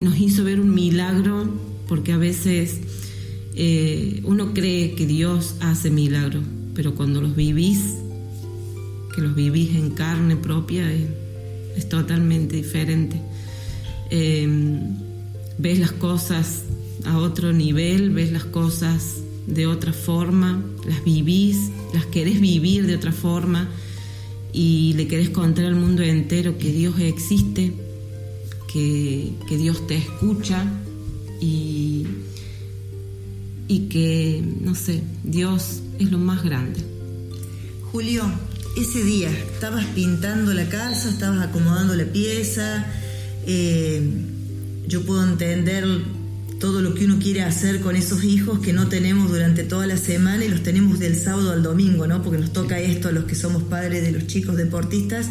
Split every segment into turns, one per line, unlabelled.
Nos hizo ver un milagro, porque a veces uno cree que Dios hace milagros, pero cuando los vivís, que los vivís en carne propia, es totalmente diferente. Ves las cosas a otro nivel, ves las cosas de otra forma, las vivís, las querés vivir de otra forma y le querés contar al mundo entero que Dios existe, que Dios te escucha y que, no sé, Dios es lo más grande.
Julio, ese día estabas pintando la casa, estabas acomodando la pieza. Yo puedo entender todo lo que uno quiere hacer con esos hijos que no tenemos durante toda la semana y los tenemos del sábado al domingo, ¿no? Porque nos toca esto a los que somos padres de los chicos deportistas.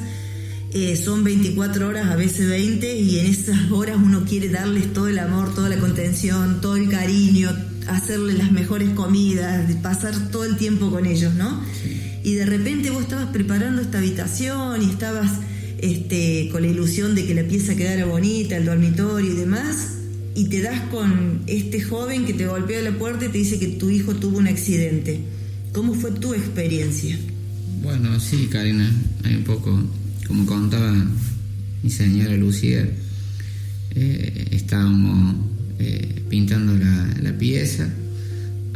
Son 24 horas, a veces 20, y en esas horas uno quiere darles todo el amor, toda la contención, todo el cariño, hacerles las mejores comidas, pasar todo el tiempo con ellos, ¿no? Y de repente vos estabas preparando esta habitación y estabas con la ilusión de que la pieza quedara bonita, el dormitorio y demás, y te das con este joven que te golpea la puerta y te dice que tu hijo tuvo un accidente. ¿Cómo fue tu experiencia?
Bueno, sí, Karina, hay un poco, como contaba mi señora Lucía, estábamos pintando la pieza,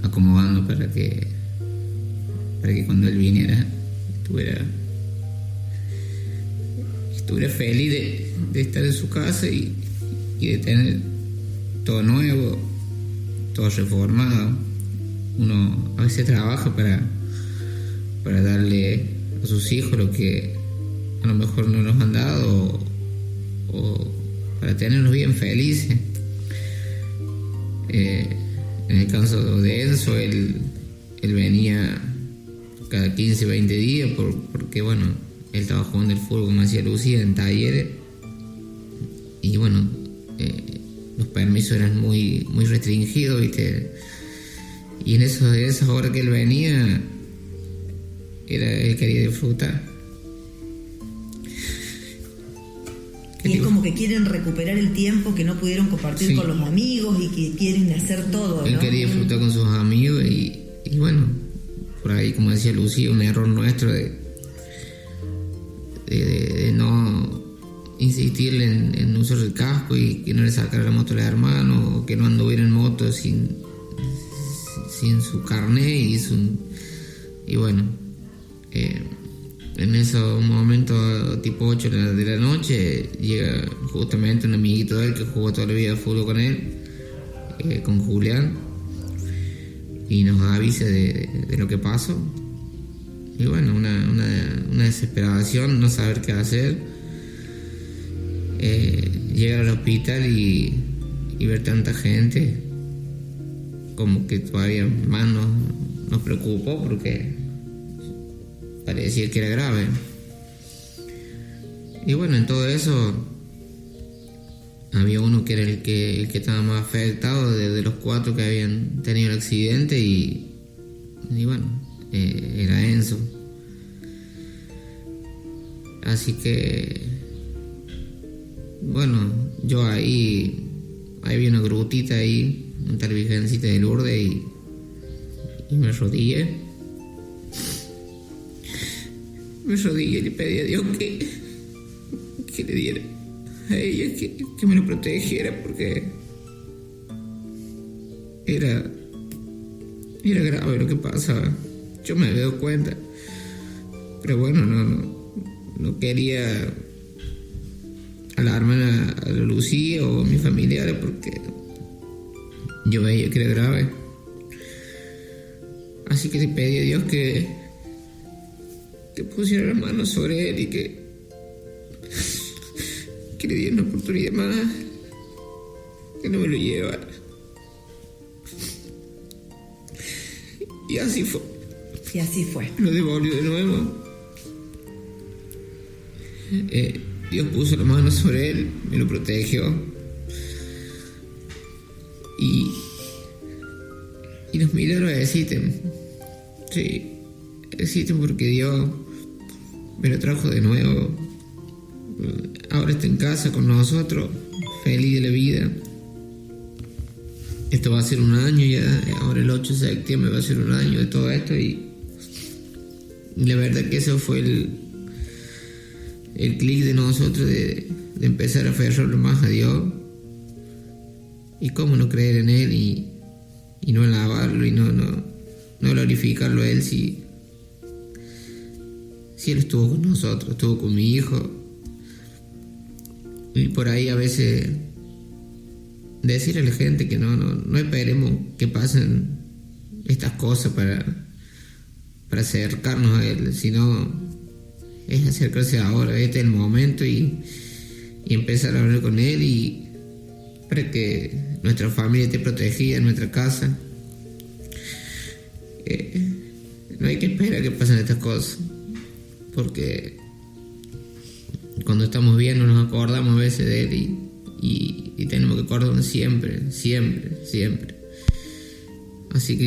acomodando para que cuando él viniera estuviera feliz de estar en su casa y de tener todo nuevo, todo reformado. Uno a veces trabaja para darle a sus hijos lo que a lo mejor no nos han dado o para tenerlos bien felices. En el caso de Enzo, él venía cada 15, 20 días porque bueno, él estaba jugando el fútbol, como decía Lucía, en talleres, y bueno, los permisos eran muy, muy restringidos, ¿viste? Y en esas horas que él venía, él quería disfrutar.
Y es como que quieren recuperar el tiempo que no pudieron compartir, sí, con los amigos, y que quieren hacer todo, ¿no?
Él quería disfrutar con sus amigos y bueno, por ahí, como decía Lucía, un error nuestro de no insistirle en usar el casco y que no le sacara la moto al hermano, o que no anduviera en moto sin su carnet y bueno, en esos momentos tipo 8 de la noche llega justamente un amiguito de él que jugó toda la vida de fútbol con él, con Julián, y nos avisa de lo que pasó. Y bueno, una desesperación, no saber qué hacer, llegar al hospital y ver tanta gente, como que todavía más nos preocupó porque parecía que era grave. Y bueno, en todo eso había uno que era el que estaba más afectado de los 4 que habían tenido el accidente y bueno, era Enzo. Así que bueno, yo ahí vi una grutita ahí, una virgencita de Lourdes y me arrodillé. Me arrodillé y le pedí a Dios que le diera a ella, que me lo protegiera, porque era grave lo que pasaba. Yo me había dado cuenta, pero bueno, no quería alarmar a la Lucía o a mis familiares porque yo veía que era grave. Así que le pedí a Dios que pusiera las manos sobre él y que le diera una oportunidad más, que no me lo llevara. Y así fue. Lo devolvió de nuevo. Dios puso las manos sobre él, me lo protegió. Y los milagros existen. Sí, existen porque Dios me lo trajo de nuevo. Ahora está en casa con nosotros. feliz de la vida. Esto va a ser un año ya, ahora el 8 de septiembre va a ser un año de todo esto y la verdad que eso fue el clic de nosotros de empezar a aferrarlo más a Dios y cómo no creer en Él y no alabarlo y no glorificarlo a Él si Él estuvo con nosotros, estuvo con mi hijo. Y por ahí a veces decirle a la gente que no esperemos que pasen estas cosas para acercarnos a Él, sino es acercarse ahora, este es el momento y empezar a hablar con Él y para que nuestra familia esté protegida en nuestra casa. No hay que esperar que pasen estas cosas, porque cuando estamos bien no nos acordamos a veces de Él y tenemos que acordarnos siempre. Así que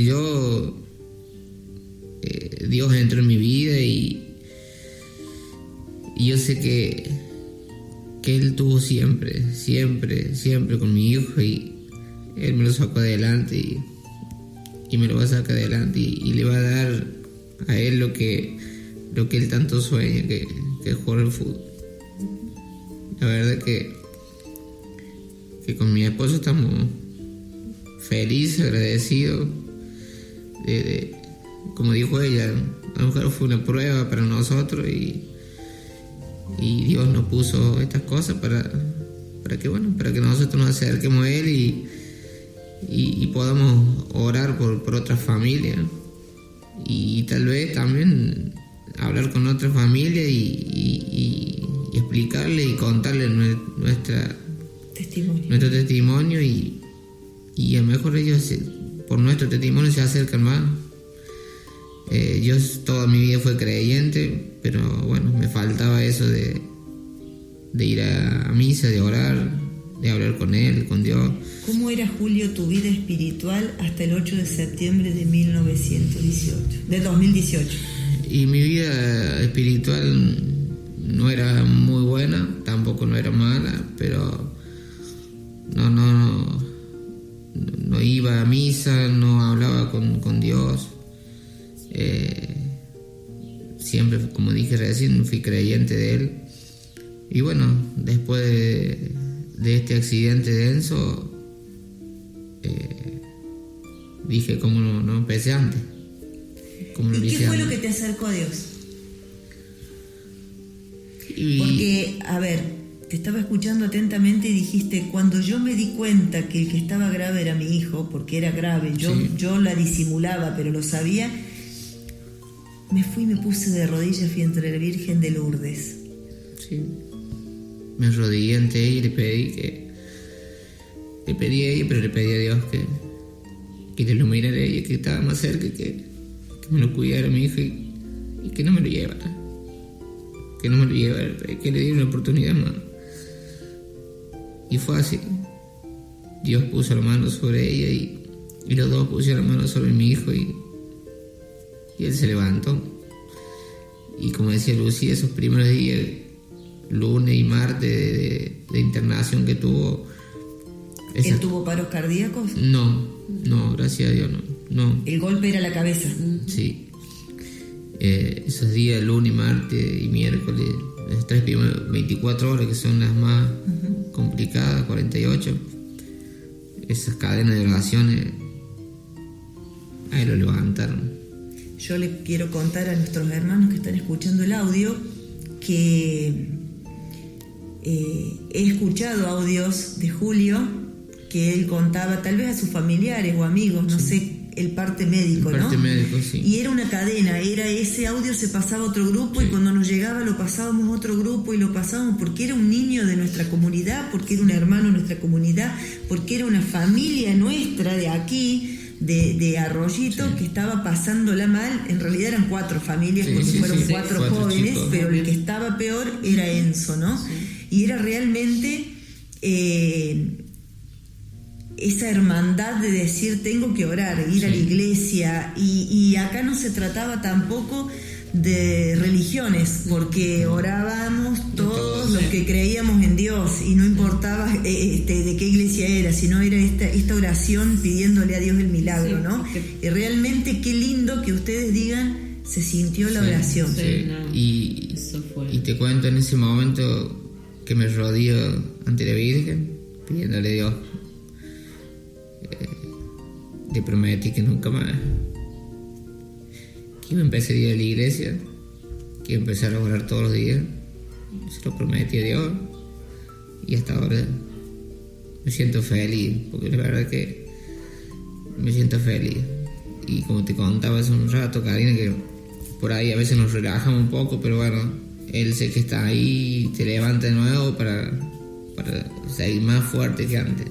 Dios entró en mi vida y yo sé que Él estuvo siempre con mi hijo y Él me lo sacó adelante y me lo va a sacar adelante y le va a dar a Él lo que Él tanto sueña, que es jugar al fútbol. La verdad que con mi esposo estamos felices, agradecidos. Como dijo ella, a lo mejor fue una prueba para nosotros y Dios nos puso estas cosas para que nosotros nos acerquemos a Él y podamos orar por otras familias y tal vez también hablar con otras familias y explicarle y contarle nuestro testimonio y a lo mejor ellos por nuestro testimonio se acercan más. Yo toda mi vida fui creyente, pero bueno, me faltaba eso de ir a misa, de orar, de hablar con Él, con Dios.
¿Cómo era, Julio, tu vida espiritual hasta el 8 de septiembre de 2018?
Y mi vida espiritual no era muy buena, tampoco no era mala, pero no iba a misa, no hablaba con Dios. Siempre, como dije recién, fui creyente de Él. Y bueno, después de este accidente denso, dije, ¿cómo no empecé antes?
¿Y qué fue lo que te acercó a Dios? Porque, a ver, te estaba escuchando atentamente y dijiste, cuando yo me di cuenta que el que estaba grave era mi hijo, porque era grave, yo la disimulaba, pero lo sabía, me fui y me puse de rodillas frente a la Virgen de Lourdes.
Sí. Me arrodillé ante ella y le pedí a ella, pero le pedí a Dios que le iluminara a ella, que estaba más cerca, que me lo cuidara a mi hijo y que no me lo llevara. Que no me lo llevara, que le diera una oportunidad más. Y fue así. Dios puso la mano sobre ella y los dos pusieron la mano sobre mi hijo y él se levantó. Y como decía Lucía, esos primeros días, lunes y martes de internación que tuvo.
¿Él tuvo paros cardíacos?
No, gracias a Dios no.
¿El golpe era la cabeza?
Sí. Esos días, lunes, martes y miércoles, las 3 primeras 24 horas que son las más complicadas, 48, esas cadenas de oraciones, ahí lo levantaron.
Yo le quiero contar a nuestros hermanos que están escuchando el audio que he escuchado audios de Julio que él contaba tal vez a sus familiares o amigos, no sé, el parte médico, ¿no?
Médico, sí.
Y era una cadena, era ese audio se pasaba a otro grupo y cuando nos llegaba lo pasábamos a otro grupo y lo pasábamos porque era un niño de nuestra comunidad, porque era un hermano de nuestra comunidad, porque era una familia nuestra de aquí, de Arroyito, que estaba pasándola mal. En realidad eran 4 familias porque fueron 4 jóvenes, chicos, pero el que estaba peor era Enzo, ¿no? Sí. Y era realmente esa hermandad de decir tengo que orar, ir a la iglesia y acá no se trataba tampoco de religiones, porque orábamos todos los que creíamos en Dios y no importaba de qué iglesia era, sino era esta oración pidiéndole a Dios el milagro, ¿no? Y realmente qué lindo que ustedes digan, se sintió la oración.
Y te cuento, en ese momento que me rodillo ante la Virgen, pidiéndole a Dios, le prometí que nunca más, que iba a empezar a ir a la iglesia, que iba a empezar a orar todos los días. Se lo prometí a Dios y hasta ahora me siento feliz, porque la verdad que me siento feliz. Y como te contaba hace un rato, Karina, que por ahí a veces nos relajamos un poco, pero bueno, Él sé que está ahí y te levanta de nuevo para seguir más fuerte que antes.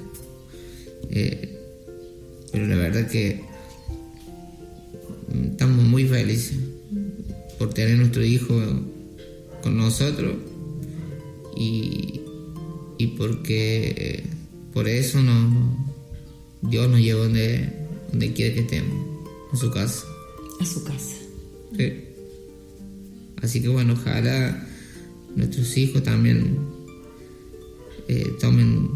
Pero la verdad que estamos muy felices por tener nuestro hijo con nosotros y porque por eso Dios nos lleva donde quiere que estemos, a su casa.
A su casa.
Sí. Así que bueno, ojalá nuestros hijos también tomen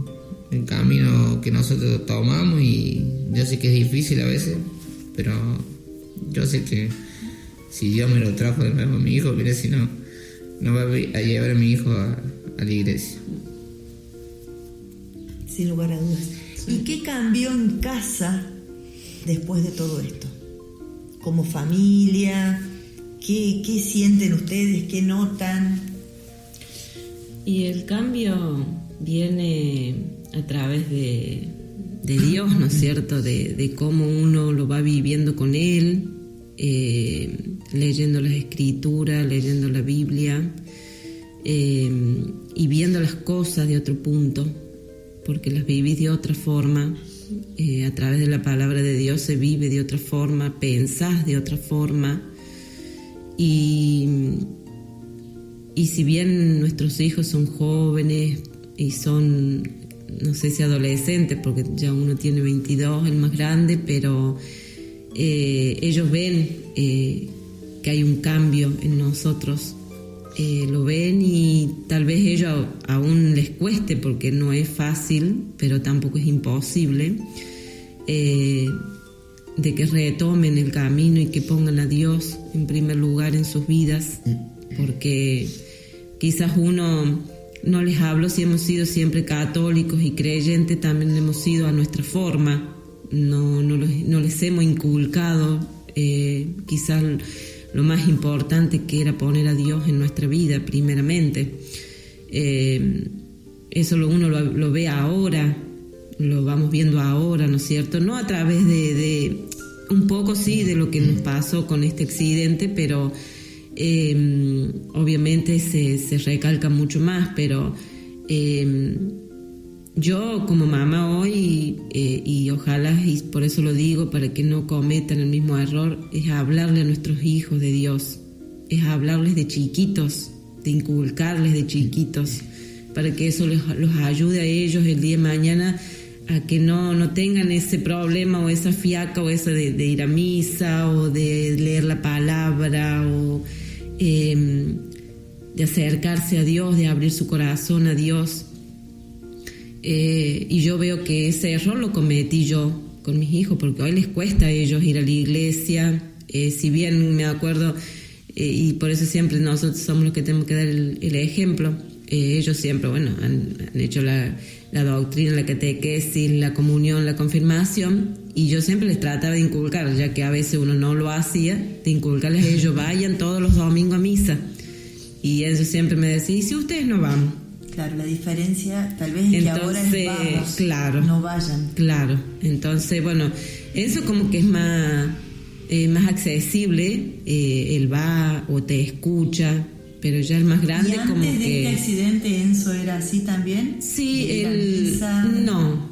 el camino que nosotros tomamos, y yo sé que es difícil a veces, pero yo sé que si Dios me lo trajo de nuevo a mi hijo, mire, si no va a llevar a mi hijo a la iglesia.
Sin lugar a dudas. ¿Y qué cambió en casa después de todo esto? Como familia, ¿qué sienten ustedes? ¿Qué notan?
Y el cambio viene a través de Dios, ¿no es cierto? De cómo uno lo va viviendo con Él, leyendo las Escrituras, leyendo la Biblia, y viendo las cosas de otro punto, porque las vivís de otra forma. A través de la palabra de Dios se vive de otra forma, pensás de otra forma, y si bien nuestros hijos son jóvenes y son, no sé si adolescentes, porque ya uno tiene 22, el más grande, pero ellos ven que hay un cambio en nosotros, lo ven, y tal vez ellos aún les cueste, porque no es fácil, pero tampoco es imposible, de que retomen el camino y que pongan a Dios en primer lugar en sus vidas, porque quizás uno no les hablo si hemos sido siempre católicos y creyentes, también hemos sido a nuestra forma, no les hemos inculcado quizás lo más importante, que era poner a Dios en nuestra vida primeramente. Eso uno lo ve ahora, lo vamos viendo ahora, ¿no es cierto? No a través de un poco sí de lo que nos pasó con este accidente, pero obviamente se recalca mucho más, pero yo como mamá hoy, y ojalá, y por eso lo digo, para que no cometan el mismo error, es hablarle a nuestros hijos de Dios, es hablarles de chiquitos, de inculcarles de chiquitos, para que eso los ayude a ellos el día de mañana a que no tengan ese problema o esa fiaca o esa de ir a misa o de leer la palabra o de acercarse a Dios, de abrir su corazón a Dios. Y yo veo que ese error lo cometí yo con mis hijos, porque hoy les cuesta a ellos ir a la iglesia, si bien me acuerdo, y por eso siempre nosotros somos los que tenemos que dar el ejemplo. Ellos siempre, bueno, han hecho la doctrina, la catequesis, la comunión, la confirmación, y yo siempre les trataba de inculcar, ya que a veces uno no lo hacía, de inculcarles a ellos, vayan todos los domingos a misa. Y ellos siempre me decían, ¿y si ustedes no van?
Claro, la diferencia tal vez es que ahora es vamos,
claro,
no vayan.
Claro, entonces, bueno, eso como que es más accesible, él va o te escucha, pero ya el más grande,
¿y antes
como
de
que...
este accidente Enzo era así también?
Sí, él... No.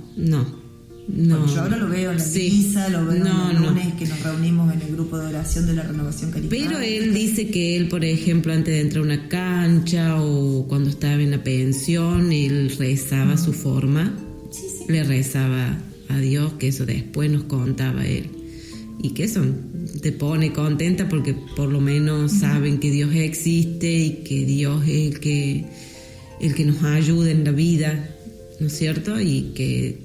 Bueno, yo ahora lo veo en la misa, lo veo en el lunes que nos reunimos en el grupo de oración de la Renovación Carismática.
Pero él dice que él, por ejemplo, antes de entrar a una cancha o cuando estaba en la pensión, él rezaba a su forma,
sí.
Le rezaba a Dios, que eso después nos contaba él. y que eso te pone contenta porque por lo menos saben que Dios existe y que Dios es el que nos ayuda en la vida, ¿no es cierto? Y que